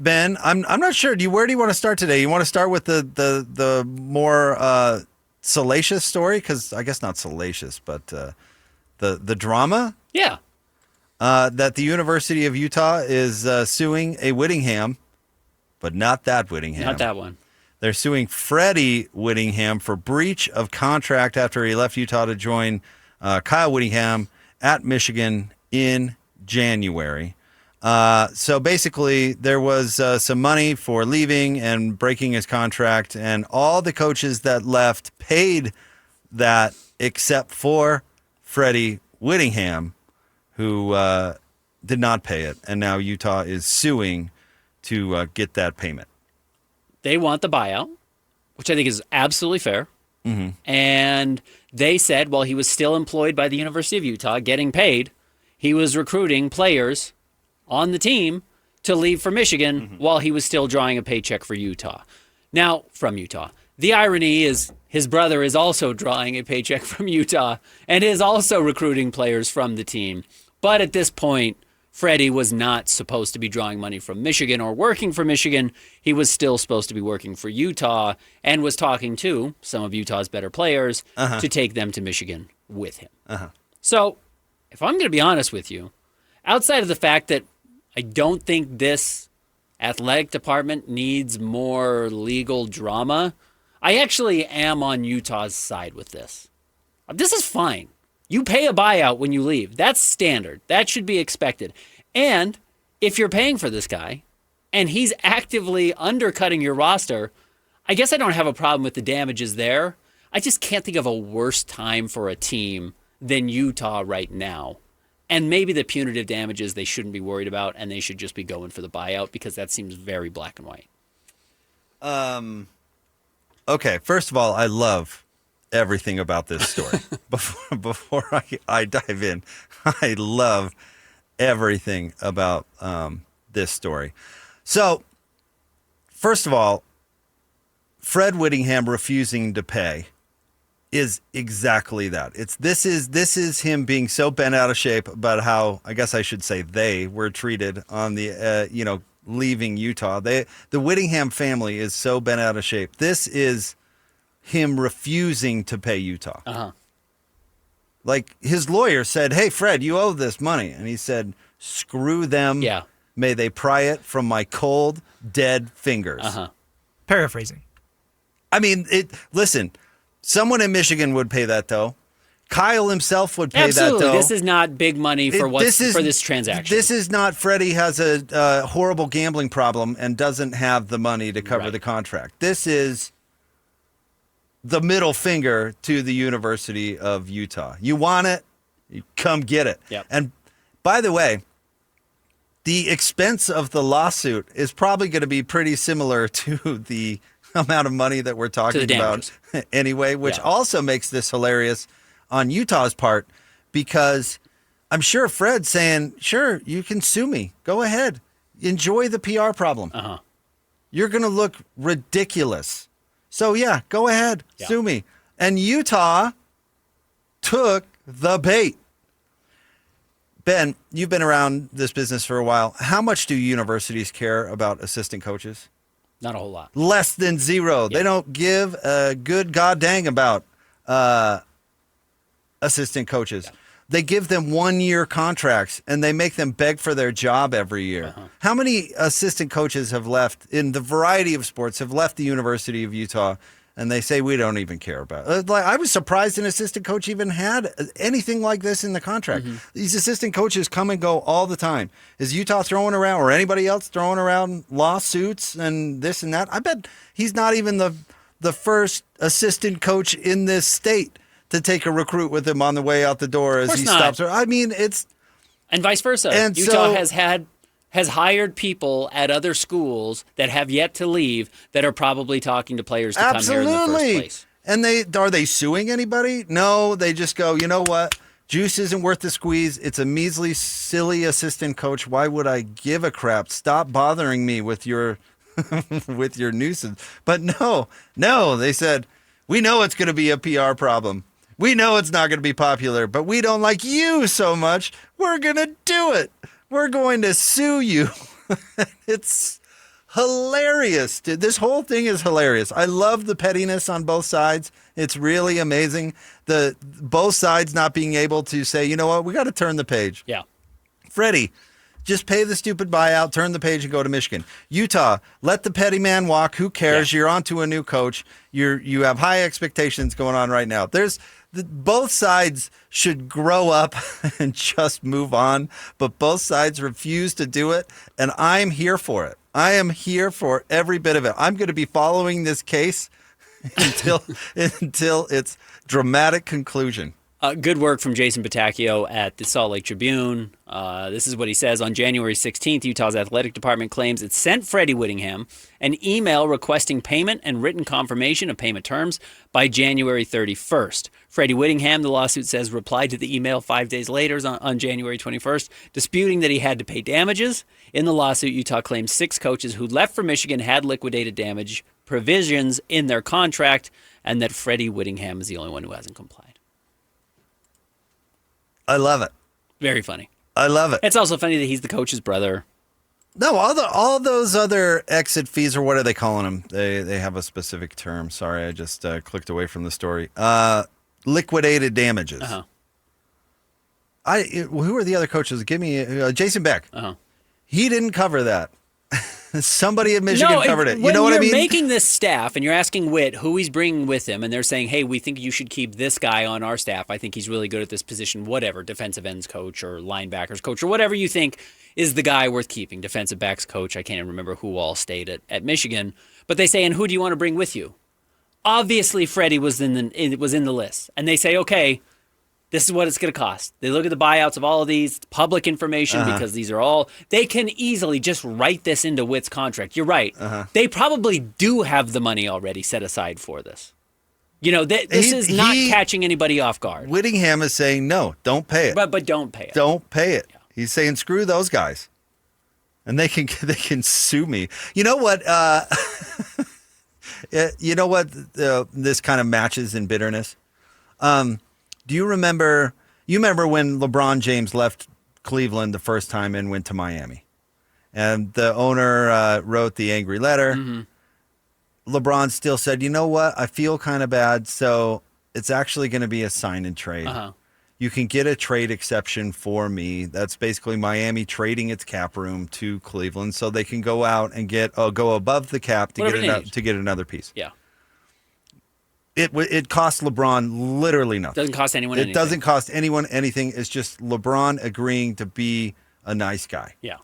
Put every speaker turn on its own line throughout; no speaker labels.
Ben, I'm not sure. Where do you want to start today? You want to start with the more salacious story? Because I guess not salacious, but the drama.
Yeah.
That the University of Utah is suing a Whittingham, but not that Whittingham.
Not that one.
They're suing Freddie Whittingham for breach of contract after he left Utah to join Kyle Whittingham at Michigan in January. So basically, there was some money for leaving and breaking his contract, and all the coaches that left paid that except for Freddie Whittingham, who did not pay it, and now Utah is suing to get that payment.
They want the buyout, which I think is absolutely fair.
Mm-hmm.
And they said while he was still employed by the University of Utah, getting paid, he was recruiting players on the team to leave for Michigan while he was still drawing a paycheck for Utah. Now, from Utah. The irony is his brother is also drawing a paycheck from Utah and is also recruiting players from the team. But at this point, Freddie was not supposed to be drawing money from Michigan or working for Michigan. He was still supposed to be working for Utah and was talking to some of Utah's better players to take them to Michigan with him. So, if I'm going to be honest with you, outside of the fact that I don't think this athletic department needs more legal drama, I actually am on Utah's side with this. This is fine. You pay a buyout when you leave. That's standard. That should be expected. And if you're paying for this guy and he's actively undercutting your roster, I guess I don't have a problem with the damages there. I just can't think of a worse time for a team than Utah right now. And maybe the punitive damages they shouldn't be worried about, and they should just be going for the buyout because that seems very black and white.
Okay, first of all, I love everything about this story. before I dive in, I love everything about this story. So, first of all, Fred Whittingham refusing to pay is exactly that. This is him being so bent out of shape about how, I guess I should say, they were treated on the leaving Utah. The Whittingham family is so bent out of shape. This is him refusing to pay Utah. Like, his lawyer said, "Hey, Fred, you owe this money." And he said, "Screw them.
Yeah.
May they pry it from my cold, dead fingers."
Paraphrasing.
I mean, listen, someone in Michigan would pay that, though. Kyle himself would pay
Absolutely.
that, though.
This is not big money for this transaction.
This is not Freddie has a horrible gambling problem and doesn't have the money to cover the contract. This is the middle finger to the University of Utah. You want it? You come get it.
Yep.
And by the way, the expense of the lawsuit is probably going to be pretty similar to the amount of money that we're talking about anyway, which also makes this hilarious on Utah's part, because I'm sure Fred's saying, "Sure, you can sue me. Go ahead. Enjoy the PR problem. You're going to look ridiculous. So, yeah, go ahead. Sue me." And Utah took the bait. Ben, you've been around this business for a while. How much do universities care about assistant coaches?
Not a whole lot.
Less than zero. They don't give a good god dang about assistant coaches. They give them 1-year contracts, and they make them beg for their job every year. How many assistant coaches have left in the variety of sports, have left the University of Utah, and they say, "We don't even care about it"? Like, I was surprised an assistant coach even had anything like this in the contract. These assistant coaches come and go all the time. Is Utah throwing around, or anybody else throwing around, lawsuits and this and that? I bet he's not even the first assistant coach in this state to take a recruit with him on the way out the door as he stops her. I mean, it's...
And vice versa.
And
Utah has hired people at other schools that have yet to leave that are probably talking to players to come here in the first place.
And are they suing anybody? No, they just go, "You know what? Juice isn't worth the squeeze. It's a measly, silly assistant coach. Why would I give a crap? Stop bothering me with your with your nuisance." But no, they said, "We know it's going to be a PR problem. We know it's not going to be popular, but we don't like you so much. We're going to do it. We're going to sue you." It's hilarious, dude. This whole thing is hilarious. I love the pettiness on both sides. It's really amazing. The both sides not being able to say, you know what, we got to turn the page.
Yeah.
Freddie, just pay the stupid buyout, turn the page, and go to Michigan. Utah, let the petty man walk. Who cares? Yeah. You're on to a new coach. You have high expectations going on right now. Both sides should grow up and just move on, but both sides refuse to do it, and I'm here for it. I am here for every bit of it. I'm going to be following this case until its dramatic conclusion.
Good work from Jason Patacchio at the Salt Lake Tribune. This is what he says. On January 16th, Utah's athletic department claims it sent Freddie Whittingham an email requesting payment and written confirmation of payment terms by January 31st. Freddie Whittingham, the lawsuit says, replied to the email 5 days later on January 21st, disputing that he had to pay damages. In the lawsuit, Utah claims 6 coaches who left for Michigan had liquidated damage provisions in their contract, and that Freddie Whittingham is the only one who hasn't complied.
I love it.
Very funny.
I love it.
It's also funny that he's the coach's brother.
No, all those other exit fees, or what are they calling them? They have a specific term. Sorry, I just clicked away from the story. Liquidated damages.
Uh-huh.
Who are the other coaches? Give me Jason Beck.
Uh-huh.
He didn't cover that. Somebody at Michigan covered it. You know what I mean?
When you're making this staff and you're asking Witt who he's bringing with him, and they're saying, hey, we think you should keep this guy on our staff. I think he's really good at this position, whatever, defensive ends coach or linebackers coach or whatever you think is the guy worth keeping, defensive backs coach. I can't even remember who all stayed at Michigan. But they say, and who do you want to bring with you? Obviously, Freddie was in the list. And they say, okay, this is what it's going to cost. They look at the buyouts of all of these public information because these are all, they can easily just write this into Witt's contract. You're right. They probably do have the money already set aside for this. You know, this is not catching anybody off guard.
Whittingham is saying, no, don't pay it.
But don't pay it.
Don't pay it.
Yeah.
He's saying, screw those guys. And they can sue me. You know what? You know what? This kind of matches in bitterness. Do you remember? You remember when LeBron James left Cleveland the first time and went to Miami, and the owner wrote the angry letter. Mm-hmm. LeBron still said, "You know what? I feel kind of bad, so it's actually going to be a sign and trade. You can get a trade exception for me. That's basically Miami trading its cap room to Cleveland, so they can go out and go above the cap to get another piece."
Yeah.
It cost LeBron literally nothing.
Doesn't cost anyone anything.
It doesn't cost anyone anything. It's just LeBron agreeing to be a nice guy.
Yeah.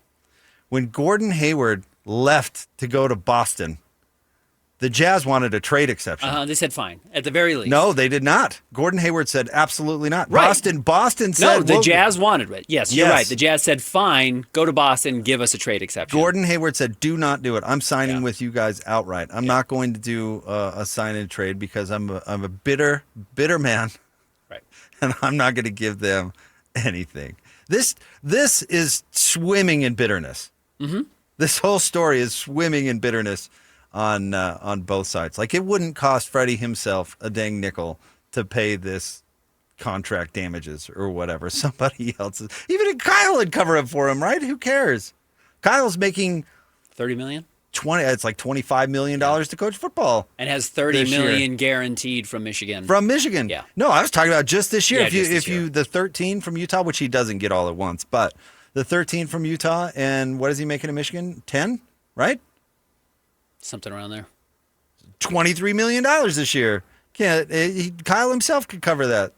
When Gordon Hayward left to go to Boston, the Jazz wanted a trade exception.
They said fine, at the very least.
No, they did not. Gordon Hayward said absolutely not.
Right.
Boston said...
No, the Jazz wanted it. Yes, you're right. The Jazz said, fine, go to Boston, give us a trade exception.
Gordon Hayward said, do not do it. I'm signing with you guys outright. I'm not going to do a sign and trade because I'm a bitter man.
Right.
And I'm not going to give them anything. This is swimming in bitterness. Mm-hmm. This whole story is swimming in bitterness on both sides. Like, it wouldn't cost Freddie himself a dang nickel to pay this contract damages or whatever. Somebody else is. Even Kyle would cover it for him, right? Who cares? Kyle's making
$30 million?
It's like $25 million to coach football.
And has $30 million guaranteed from Michigan.
From Michigan.
Yeah.
No, I was talking about just this year.
Yeah,
the 13 from Utah, which he doesn't get all at once, but the 13 from Utah, and what is he making in Michigan? 10, right?
Something around there.
$23 million this year. Kyle himself could cover that.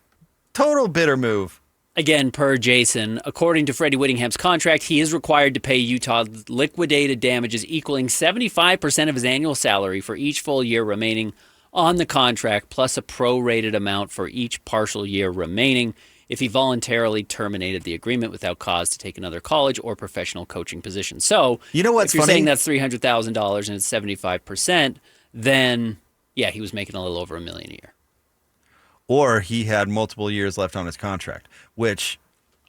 Total bitter move.
Again, per Jason, according to Freddie Whittingham's contract, he is required to pay Utah liquidated damages equaling 75% of his annual salary for each full year remaining on the contract, plus a prorated amount for each partial year remaining if he voluntarily terminated the agreement without cause to take another college or professional coaching position. So,
you know what's
if you're
funny?
saying that's $300,000 and it's 75%, then, yeah, he was making a little over $1 million a year.
Or he had multiple years left on his contract, which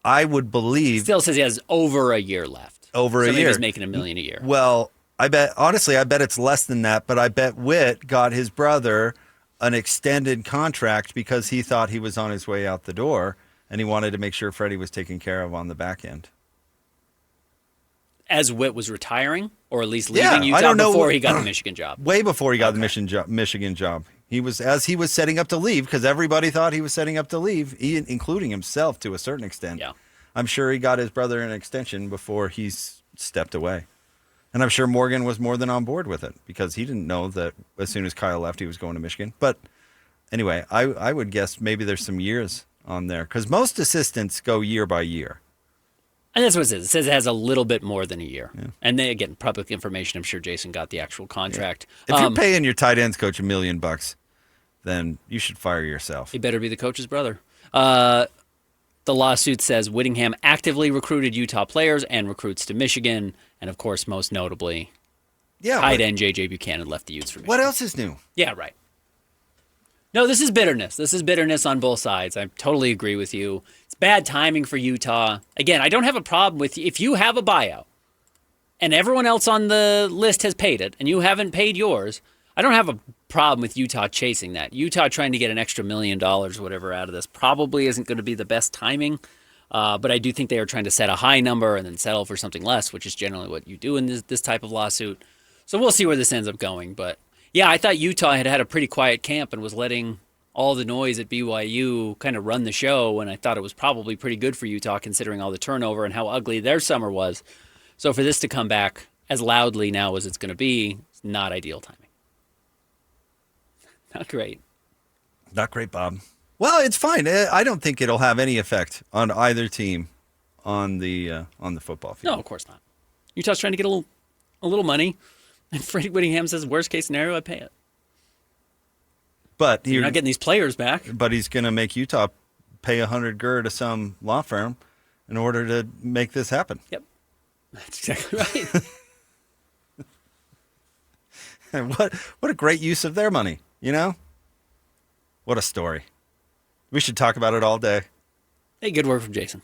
I would believe...
Still says he has over a year left.
Over a year.
So maybe he's making $1 million a year.
Well, I bet it's less than that, but I bet Witt got his brother an extended contract because he thought he was on his way out the door, and he wanted to make sure Freddie was taken care of on the back end.
as Witt was retiring, or at least leaving
Yeah,
Utah
I don't know
before he got the Michigan job.
Way before he got the Michigan job. He was setting up to leave, because everybody thought he was setting up to leave, including himself to a certain extent.
Yeah.
I'm sure he got his brother an extension before he stepped away. And I'm sure Morgan was more than on board with it, because he didn't know that as soon as Kyle left, he was going to Michigan. But anyway, I would guess maybe there's some years on there, because most assistants go year by year.
And that's what it says. It says it has a little bit more than a year. Yeah. And then, again, public information. I'm sure Jason got the actual contract.
Yeah. If you're paying your tight ends coach $1 million, then you should fire yourself.
He better be the coach's brother. The lawsuit says Whittingham actively recruited Utah players and recruits to Michigan. And, of course, most notably, tight end J.J. Buchanan left the Utes for Michigan.
What else is new?
Yeah, right. No, this is bitterness. This is bitterness on both sides. I totally agree with you. It's bad timing for Utah. Again, I don't have a problem with if you have a buyout and everyone else on the list has paid it and you haven't paid yours, I don't have a problem with Utah chasing that. Utah trying to get an extra $1 million or whatever out of this probably isn't going to be the best timing. But I do think they are trying to set a high number and then settle for something less, which is generally what you do in this type of lawsuit. So we'll see where this ends up going. But yeah, I thought Utah had a pretty quiet camp and was letting all the noise at BYU kind of run the show. And I thought it was probably pretty good for Utah considering all the turnover and how ugly their summer was. So for this to come back as loudly now as it's going to be, it's not ideal timing. Not great.
Not great, Bob. Well, it's fine. I don't think it'll have any effect on either team on the football field.
No, of course not. Utah's trying to get a little money, and Freddie Whittingham says, worst case scenario, I pay it.
But
you're not getting these players back.
But he's going to make Utah pay $100,000 to some law firm in order to make this happen.
Yep, that's exactly right.
And what a great use of their money, you know? What a story. We should talk about it all day.
Hey, good work from Jason.